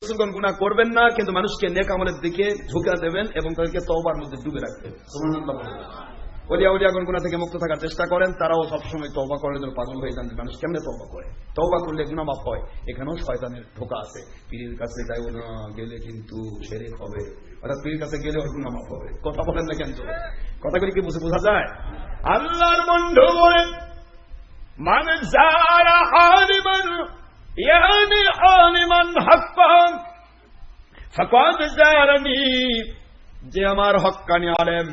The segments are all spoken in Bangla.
রাসূলগণ গুনাহ করবেন না, কিন্তু মানুষকে নেক আমলের দিকে ঝুঁকা দেবেন এবং তাদেরকে তওবার মধ্যে ডুবে রাখবেন। সুবহানাল্লাহ। ওলিয়াগণ গুনাহ থেকে মুক্ত থাকার চেষ্টা করেন, তারাও সবসময় তওবা করার জন্য পাগল হয়ে যান। মানুষ কেমনে তওবা করে? তওবা করলে গুনাহ মাফ হয়। এখানেও শয়তানের ধোঁকা আছে। পীরের কাছে যাইও না, গেলে কিন্তু শিরক হবে, অর্থাৎ পীরের কাছে গেলে গুনাহ মাফ হবে। কথা বলেন না কেন? কথাগুলি কি বোঝা যায়? আল্লাহর বন্ধু বলেন, মান যারা আলিমান ইয়ানি আলিমান হাক্কান ফাকাদ যারানি, যে আমার হক্কানি আলেম,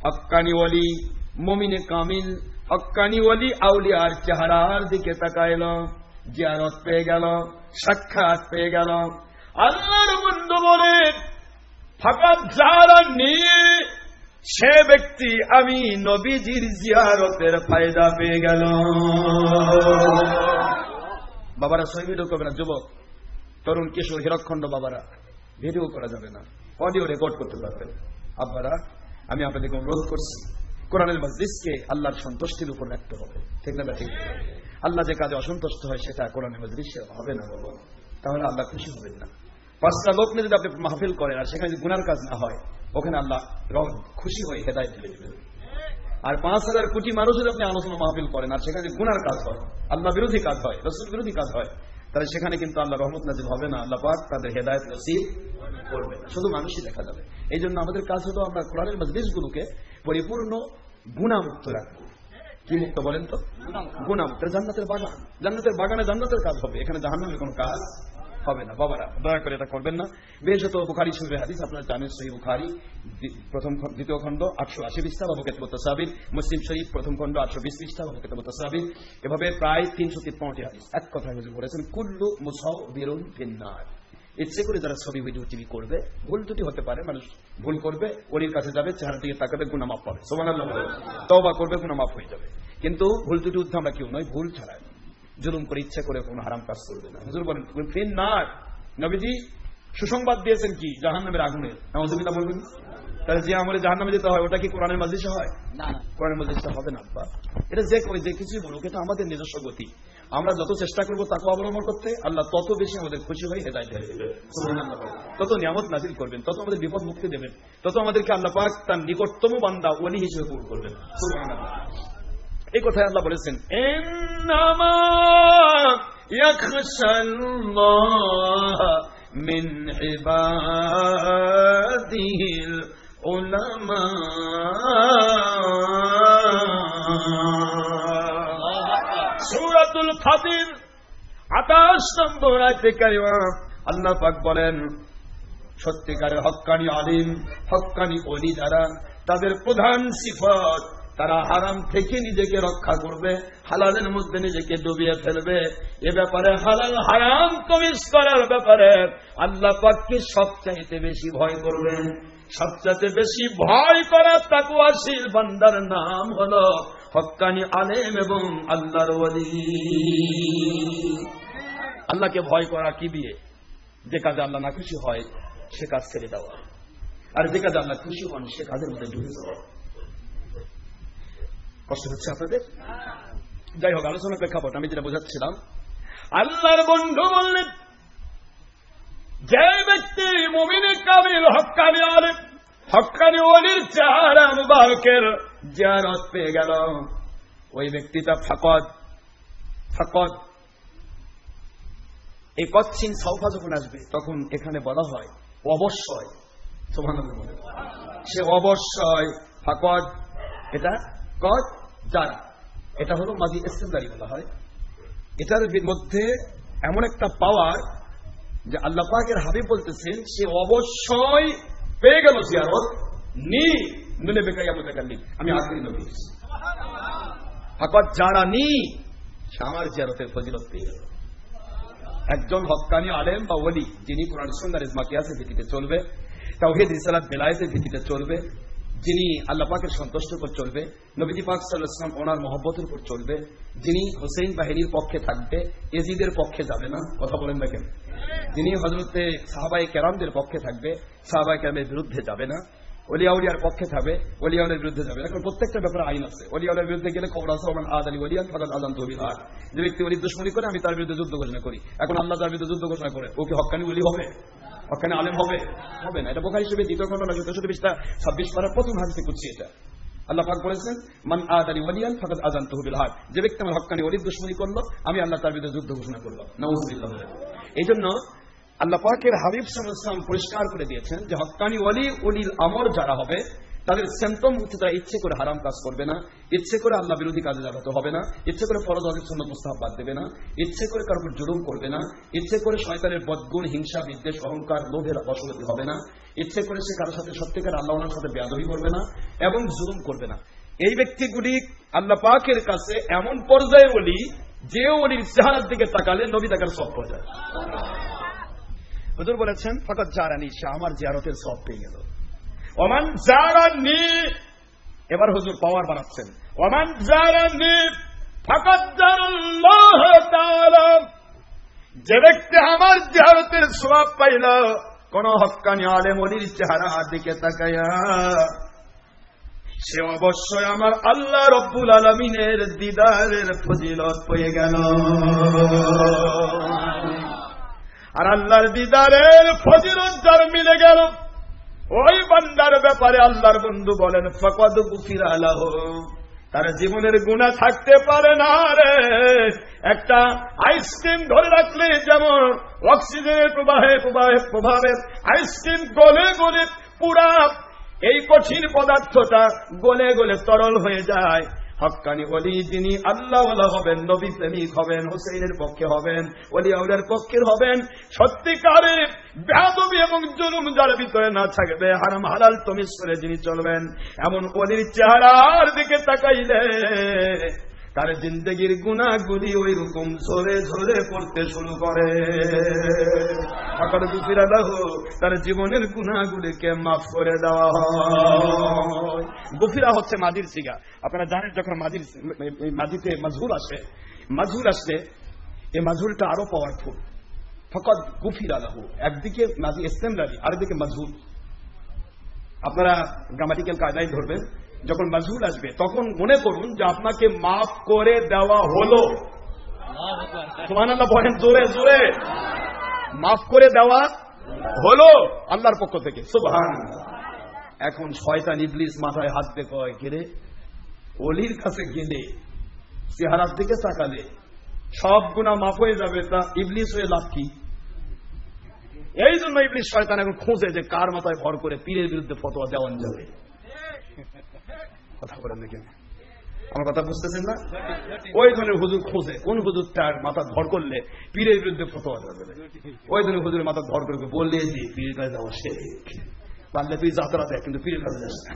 হক্কানি ওলি, মুমিনে কামিল, হক্কানি ওলি আউলিয়ার চেহারার দিকে তাকাইল, জিয়ারত পেয়ে গেল, সাক্ষাৎ পেয়ে গেল। আল্লাহর বন্ধু বলেন, ফাকাদ যারানি, সে ব্যক্তি আমি নবীজির জিয়ারতের ফায়দা পেয়ে গেল। বাবারা সই ভিডিও করবে না, যুবক, তরুণ, কিশোর, হিরকখণ্ড বাবারা ভিডিও করা যাবে না, অডিও রেকর্ড করতে পারবেন। আব্বারা, আমি আপনাদেরকে অনুরোধ করছি, কোরআনের মজলিসকে আল্লাহর সন্তুষ্টির উপর রাখতে হবে, ঠিক না? ঠিক। আল্লাহ যে কাজে অসন্তুষ্ট হয় সেটা কোরআনের মজলিসে হবে না বাবা, তাহলে আল্লাহ খুশি হবেন না। 5টা লোক নিয়ে যদি আপনি মাহফিল করেন আর সেখানে যদি গুনার কাজ না হয়, ওখানে আল্লাহ খুশি হয়ে হেদায়েত দিয়ে দেবেন। আর 5,000 কোটি মানুষ যদি আপনি আলোচনা মাহফিল করেন আর সেখানে গুনার কাজ হয়, আল্লাহ বিরোধী কাজ হয়, রাসূল বিরোধী কাজ হয়, তাহলে সেখানে কিন্তু আল্লাহ রহমত নাজিল হবে না, আল্লাহ পাক তাদের হেদায়েত নসিব করবে না, শুধু মানুষই দেখা যাবে। এই জন্য আমাদের কাজ হলো আমরা কোরআনের মজলিসগুলোকে পরিপূর্ণ গুনাহমুক্ত রাখবো। কি মুক্ত বলেন তো? গুনাহমুক্ত। জান্নাতের বাগান, জান্নাতের বাগানে জান্নাতের কাজ হবে, এখানে জাহান্নামের কোনো কাজ হবে না। বাবারা, দয়া করে এটা করবেন না। বিশেষত বুখারী শরীফের হাদিস, আপনারা জানেন, সহিহ বুখারী 2য় খণ্ড 880 পৃষ্ঠা বাবু কিতাবুত তাসাবির, মুসলিম শরীফ 1ম খণ্ড 820 পৃষ্ঠা বাবু কিতাবুত তাসাবির, এভাবে প্রায় 353টি হাদিস। এক কথায় হুজুর বলেছেন, কুল্লু মুসাউবিরুন ফিন্নার। ইচ্ছে করে যারা ছবি ভিডিও টিভি করবে, ভুল ত্রুটি হতে পারে, মানুষ ভুল করবে, ওলির কাছে যাবে, চেহারা দিকে তাকাবে, গুনাহ মাফ হবে, সুবহানাল্লাহ, তওবা করবে, গুনাহ মাফ হয়ে যাবে। কিন্তু ভুল ত্রুটি উদ্ধ আমরা কেউ নয়, ভুল ছাড়া জুলুম করে ইচ্ছা করে কোনো হারাম কাজ করবে না। হুজুর বলেন ফিন্নার, নবীজি সুসংবাদ দিয়েছেন কি? জাহান্নামের আগুনের। নাউযুবিল্লাহ বলবেন। তাহলে যে আমলে জাহান্নামে যেতে হয়, ওটা কি কোরআনের মজলিসে হয়? না, কোরআনের মজলিসে হবে না। এটা যে করে যে কিছুই বলুক, এটা আমাদের নিজস্ব গতি। আমরা যত চেষ্টা করবো তাকে অবলম্বন করতে, আল্লাহ তত বেশি আমাদের খুশি হয়ে হেদায়েত দিয়ে দেবেন, তত নিয়ামত নাজিল করবেন, তত আমাদের বিপদ মুক্তি দেবেন, তত আমাদেরকে আল্লাহ পাক তার নিকটতম বান্দা ওলি হিসেবে কবুল করবেন। সুবহানাল্লাহ। এই কথায় আল্লাহ বলেছেন, ইন্নামা ইয়াখশাল্লাহ মিন ইবাদিহিল উলামা। সূরাতুল ফাতির 28 নম্বর আয়াতে কারিমা আল্লাহ পাক বলেন, সত্যিকারের হক্কানি আলিম, হক্কানি ওলি যারা, তাদের প্রধান সিফাত, তারা হারাম থেকে নিজেকে রক্ষা করবে, হালালের মধ্যে নিজেকে ডুবিয়ে ফেলবে। এ ব্যাপারে হালাল হারাম তমিজ করার ব্যাপারে আল্লাহ পাককে সবচাইতে বেশি ভয় করবেন। সবচাইতে বেশি ভয় করার তাকওয়াশীল বান্দার নাম হলো হক্কানি আলেম এবং আল্লাহর ওলি। আল্লাহকে ভয় করা কি দিয়ে? যে কাজে আল্লাহ না খুশি হয় সে কাজ ছেড়ে দেওয়া, আর যে কাজে আল্লাহ খুশি হন সে কাজের মধ্যে ডুবে যাওয়া। কষ্ট হচ্ছে আপনাদের? যাই হোক, আলোচনার প্রেক্ষাপট আমি যেটা বোঝাচ্ছিলাম, আল্লাহর বন্ধু বললেন, যে ব্যক্তি মুমিনে কামিল, হক্কানি আলেম, হক্কানি ওলির চেহারা মুবারকের জিয়ারত পেয়ে গেল, ওই ব্যক্তিটা ফাকাদ। এই কচ্ছিন সাউফা যখন আসবে তখন এখানে বলা হয় অবশ্যই, সুবহানাল্লাহ, সে অবশ্যই ফাকাদ। এটা কদ যারা, এটা হলো মাজি ইস্তেমরারি বলা হয়। এটার মধ্যে এমন একটা পাওয়ার যে আল্লাহ পাকের হাবিব বলতেছেন, সে অবশ্যই পেয়ে গেল জিয়ারত, নুনে বেকাইয়া মুতাকাল্লিম, আমি আখেরি নবী। ফাকাদ যারা সে আমার জিয়ারতের ফজিলত পেয়ে গেল। একজন হক্কানি আলেম বা ওলি, যিনি কোরআন সুন্নাহর ইজমা কিয়াসের ভিত্তিতে চলবে, তাওহীদ রিসালাত বেলায়েতের ভিত্তিতে চলবে, যিনি আল্লাহ পাকের সন্তুষ্টির উপর চলবে, নবীজি পাক সাল্লাল্লাহু আলাইহি ওয়াসাল্লাম ওনার মহব্বতের উপর চলবে, যিনি হোসেন বাহিনীর পক্ষে থাকবে, এজিদের পক্ষে যাবে না, কথা বলেন না কেন, যিনি হযরতে সাহাবায়ে কেরামদের পক্ষে থাকবে, সাহাবায়ে কেরামের বিরুদ্ধে যাবে না, ওলিয়া উলিয়ার পক্ষে থাকবে, ওলিয়া উলিয়ার বিরুদ্ধে যাবে। এখন প্রত্যেকটা ব্যাপারে আইন আছে। ওলিয়া উলিয়ার বিরুদ্ধে গেলে খবর আছে, ওমান আদালি ওলিয়ান ফাকাদ আযানতুহু বিল হারব। যে ব্যক্তি ওলির দুশমনি করে আমি তার বিরুদ্ধে যুদ্ধ ঘোষণা করি। এখন আল্লাহ তার বিরুদ্ধে যুদ্ধ ঘোষণা করে, ও কি হক্কানি ওলি হবে? হক্কানি আলেম হবে? হবে না। এটা বুখারী শরীফের দ্বিতীয় খণ্ড 26 পারা প্রথম হাদিসে কুদসি। এটা আল্লাহ পাক বলেছেন, মান আদালি ওলিয়ান ফাকাদ আযানতুহু বিল হারব। যে ব্যক্তি আমার হক্কানি ওলির দুশমনি করলো, আমি আল্লাহ তার বিরুদ্ধে যুদ্ধ ঘোষণা করলাম। নাউযুবিল্লাহ। এইজন্য আল্লাহ পাকের হাবিব সাল্লাল্লাহু আলাইহি ওয়াসাল্লাম পরিষ্কার করে দিয়েছেন যে হক্কানি ওলি, ওলিল আমর যারা হবে তাদের সিম্পটম হচ্ছে তারা ইচ্ছে করে হারাম কাজ করবে না, ইচ্ছে করে আল্লাহ বিরোধী কাজে জড়াতে হবে না, ইচ্ছে করে ফরজ ওয়াজিব সুন্নাত মুস্তাহাব বাদ দেবে না, ইচ্ছে করে কারোর উপর জুলুম করবে না, ইচ্ছে করে শয়তানের বদগুণ, হিংসা, বিদ্বেষ, অহংকার, লোভের বশবর্তী হবে না, ইচ্ছে করে সে কারোর সাথে সত্যিকার আল্লাহর সাথে বেয়াদবি করবে না এবং জুলুম করবে না। এই ব্যক্তিগুলি আল্লাহ পাকের কাছে এমন পর্যায়ে ওলি যে ওলির চেহারার দিকে তাকালে নবী তাকার সব পাওয়া যায়। হুজুর বলেছেন, ফাকাদ জারানি, সে আমার জিয়ারতের সব পেয়ে গেল। ওমান জারানি, এবার হুজুর পাওয়ার বাড়াচ্ছেন, ওমান জারানি ফাকাদ জারাল্লাহ তাআলা, যে ব্যক্তি আমার জিয়ারতের সওয়াব পাইল কোন হক্কানি আলেম ওলির চেহারার দিকে তাকায়া, সে অবশ্যই আমার আল্লাহ রব্বুল আলামিনের দিদারের ফজিলত পেয়ে গেল। আর আল্লাহর দিদারের ফজিলত যার মিলে গেল, ওই বান্দার ব্যাপারে আল্লাহর বন্ধু বলেন, ফাকাদ গুফিরা লাহু, তার জীবনের গুনাহ থাকতে পারে না রে। একটা আইসক্রিম ধরে রাখলে যেমন অক্সিজেনের প্রভাবে আইসক্রিম গলে গলে পুরা এই কঠিন পদার্থটা গলে গলে তরল হয়ে যায়, হক্কানি ওলি যিনি আল্লাহ ওয়ালা হবেন, নবী প্রেমিক হবেন, হুসাইনের পক্ষে হবেন, ওলিয়া উলিয়ার পক্ষের হবেন, সত্যিকারে বেয়াদবি এবং জুলুম যার ভিতরে না থাকবে, হারাম হালাল তমিজ করে যিনি চলবেন, এমন ওলির চেহারার দিকে তাকাইলে তার জিন্দেগির গুনাহগুলি ওই রকম ঝরে ঝরে পড়তে শুরু করে। তার জীবনের গুনাহগুলিকে মাফ করে দেওয়া হয়। গুফিরা হচ্ছে মাদির সিগা। আপনারা জানেন, যখন মাদিতে মাজহুর আসে, এই মাজহুরটা আরো পাওয়ারফুল। ফাকাদ গুফিরা লাহু, একদিকে মাদি ইসতিমরারি, আরেকদিকে মাজহুর। আপনারা গ্রামাটিক্যাল কায়দায় ধরবেন, যখন মাজহুর আসবে তখন মনে করুন যে আপনাকে মাফ করে দেওয়া হলো। সুবহানাল্লাহ বলেন জোরে জোরে, মাফ করে দেওয়া হলো আল্লাহর পক্ষ থেকে। সুবহানাল্লাহ। এখন শয়তান ইবলিস মাথায় হাত দিয়ে কয়, গেলে ওলির কাছে গেলে চেহারার দিকে তাকালে সব গুনাহ মাফ হয়ে যাবে, তা ইবলিস হয়ে লাভ কি? এই জন্য ইবলিস শয়তান এখন খোঁজে যে কার মাথায় ভর করে পীরের বিরুদ্ধে ফতোয়া দেওয়া যাবে। কথা বলেন দেখেন, আমার কথা বুঝতেছেন না? ওই ধরনের হুজুর খোঁজে, কোন হুজুরটার মাথা ধর করলে পীরের বিরুদ্ধে ফতোয়া দেওয়া যাবে। ওই ধরনের হুজুরের মাথা ধর করে বললে যে পীরের কাছে যাওয়া শেখ, পারলে তুই যাত্রা দেখ, কিন্তু পীরের কাছে যাস না।